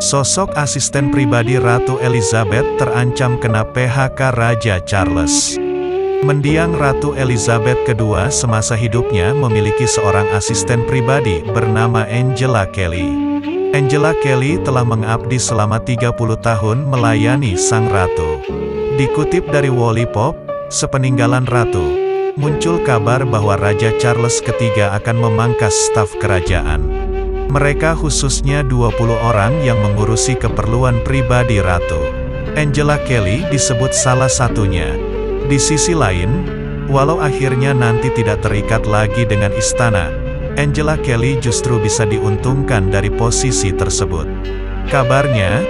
Sosok asisten pribadi Ratu Elizabeth terancam kena PHK Raja Charles. Mendiang Ratu Elizabeth II semasa hidupnya memiliki seorang asisten pribadi bernama Angela Kelly. Angela Kelly telah mengabdi selama 30 tahun melayani sang ratu. Dikutip dari Wallapop, sepeninggalan ratu, muncul kabar bahwa Raja Charles III akan memangkas staf kerajaan. Mereka khususnya 20 orang yang mengurusi keperluan pribadi ratu. Angela Kelly disebut salah satunya. Di sisi lain, walau akhirnya nanti tidak terikat lagi dengan istana, Angela Kelly justru bisa diuntungkan dari posisi tersebut. Kabarnya,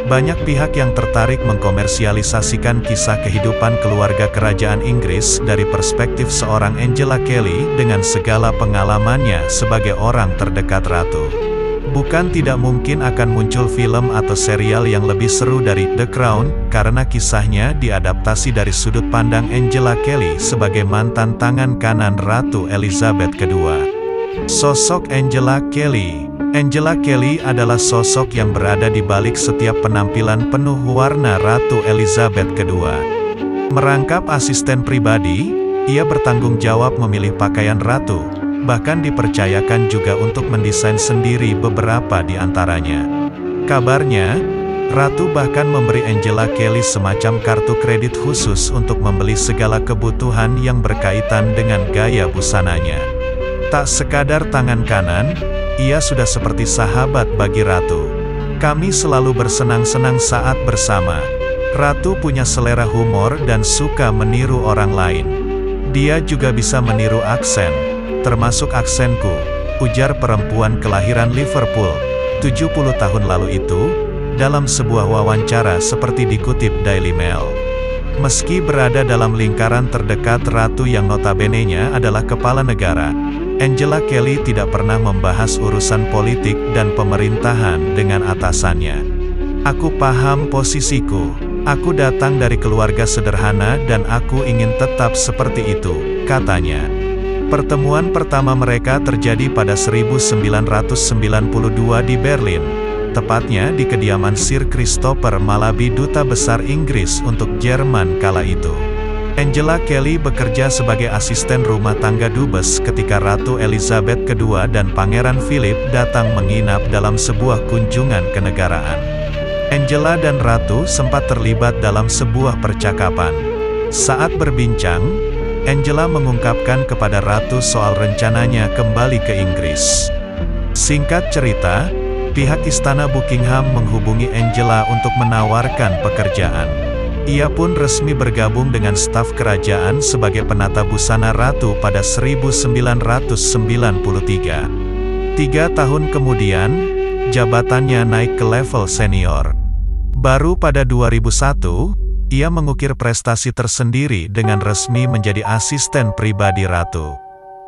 banyak pihak yang tertarik mengkomersialisasikan kisah kehidupan keluarga kerajaan Inggris dari perspektif seorang Angela Kelly dengan segala pengalamannya sebagai orang terdekat ratu. Bukan tidak mungkin akan muncul film atau serial yang lebih seru dari The Crown, karena kisahnya diadaptasi dari sudut pandang Angela Kelly sebagai mantan tangan kanan Ratu Elizabeth II. Sosok Angela Kelly. Angela Kelly adalah sosok yang berada di balik setiap penampilan penuh warna Ratu Elizabeth II. Merangkap asisten pribadi, ia bertanggung jawab memilih pakaian ratu, bahkan dipercayakan juga untuk mendesain sendiri beberapa di antaranya. Kabarnya, ratu bahkan memberi Angela Kelly semacam kartu kredit khusus untuk membeli segala kebutuhan yang berkaitan dengan gaya busananya. Tak sekadar tangan kanan, ia sudah seperti sahabat bagi ratu. Kami selalu bersenang-senang saat bersama. Ratu punya selera humor dan suka meniru orang lain. Dia juga bisa meniru aksen, termasuk aksenku, ujar perempuan kelahiran Liverpool, 70 tahun lalu itu, dalam sebuah wawancara seperti dikutip Daily Mail. Meski berada dalam lingkaran terdekat ratu yang notabene-nya adalah kepala negara, Angela Kelly tidak pernah membahas urusan politik dan pemerintahan dengan atasannya. Aku paham posisiku. Aku datang dari keluarga sederhana dan aku ingin tetap seperti itu, katanya. Pertemuan pertama mereka terjadi pada 1992 di Berlin, tepatnya di kediaman Sir Christopher Malaby, duta besar Inggris untuk Jerman kala itu. Angela Kelly bekerja sebagai asisten rumah tangga dubes ketika Ratu Elizabeth II dan Pangeran Philip datang menginap dalam sebuah kunjungan kenegaraan. Angela dan Ratu sempat terlibat dalam sebuah percakapan. Saat berbincang, Angela mengungkapkan kepada Ratu soal rencananya kembali ke Inggris. Singkat cerita, pihak istana Buckingham menghubungi Angela untuk menawarkan pekerjaan. Ia pun resmi bergabung dengan staf kerajaan sebagai penata busana ratu pada 1993. 3 tahun kemudian, jabatannya naik ke level senior. Baru pada 2001, ia mengukir prestasi tersendiri dengan resmi menjadi asisten pribadi ratu.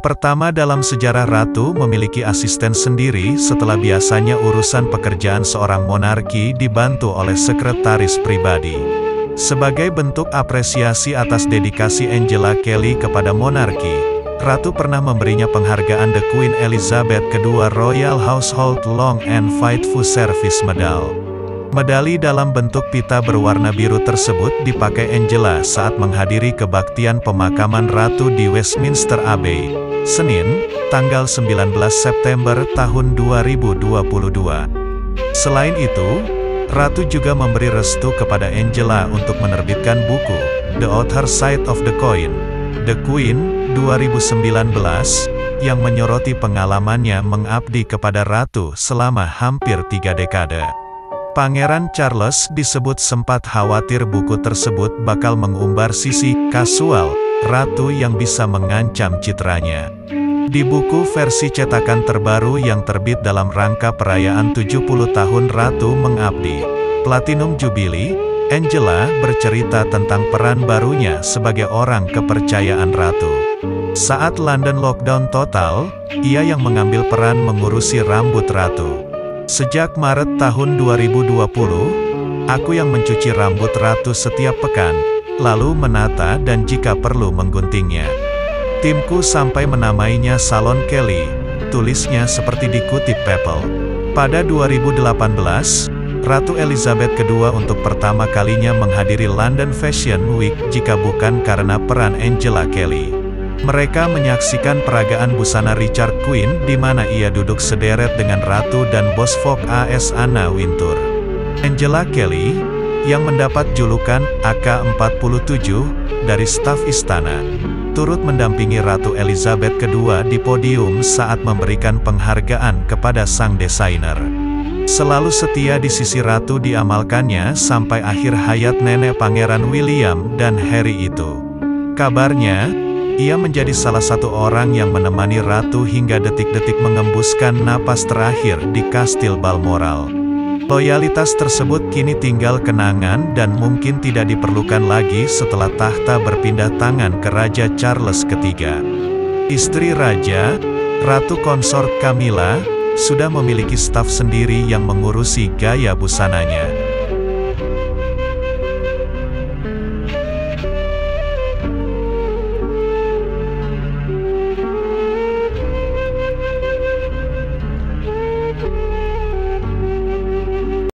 Pertama dalam sejarah ratu memiliki asisten sendiri setelah biasanya urusan pekerjaan seorang monarki dibantu oleh sekretaris pribadi. Sebagai bentuk apresiasi atas dedikasi Angela Kelly kepada monarki, ratu pernah memberinya penghargaan The Queen Elizabeth II Royal Household Long and Faithful Service Medal. Medali dalam bentuk pita berwarna biru tersebut dipakai Angela saat menghadiri kebaktian pemakaman ratu di Westminster Abbey, Senin, tanggal 19 September tahun 2022. Selain itu, ratu juga memberi restu kepada Angela untuk menerbitkan buku, The Other Side of the Coin, The Queen, 2019, yang menyoroti pengalamannya mengabdi kepada ratu selama hampir 3 dekade. Pangeran Charles disebut sempat khawatir buku tersebut bakal mengumbar sisi kasual ratu yang bisa mengancam citranya. Di buku versi cetakan terbaru yang terbit dalam rangka perayaan 70 tahun Ratu Mengabdi, Platinum Jubilee, Angela bercerita tentang peran barunya sebagai orang kepercayaan ratu. Saat London lockdown total, ia yang mengambil peran mengurusi rambut ratu. Sejak Maret tahun 2020, aku yang mencuci rambut ratu setiap pekan, lalu menata dan jika perlu mengguntingnya. Timku sampai menamainya Salon Kelly, tulisnya seperti dikutip People. Pada 2018, Ratu Elizabeth II untuk pertama kalinya menghadiri London Fashion Week jika bukan karena peran Angela Kelly. Mereka menyaksikan peragaan busana Richard Quinn di mana ia duduk sederet dengan Ratu dan bos Vogue AS Anna Wintour. Angela Kelly, yang mendapat julukan AK-47 dari staf istana, turut mendampingi Ratu Elizabeth II di podium saat memberikan penghargaan kepada sang desainer. Selalu setia di sisi Ratu diamalkannya sampai akhir hayat nenek Pangeran William dan Harry itu. Kabarnya, ia menjadi salah satu orang yang menemani Ratu hingga detik-detik mengembuskan napas terakhir di Kastil Balmoral. Loyalitas tersebut kini tinggal kenangan dan mungkin tidak diperlukan lagi setelah tahta berpindah tangan ke Raja Charles III. Istri Raja, Ratu Konsort Camilla, sudah memiliki staf sendiri yang mengurusi gaya busananya.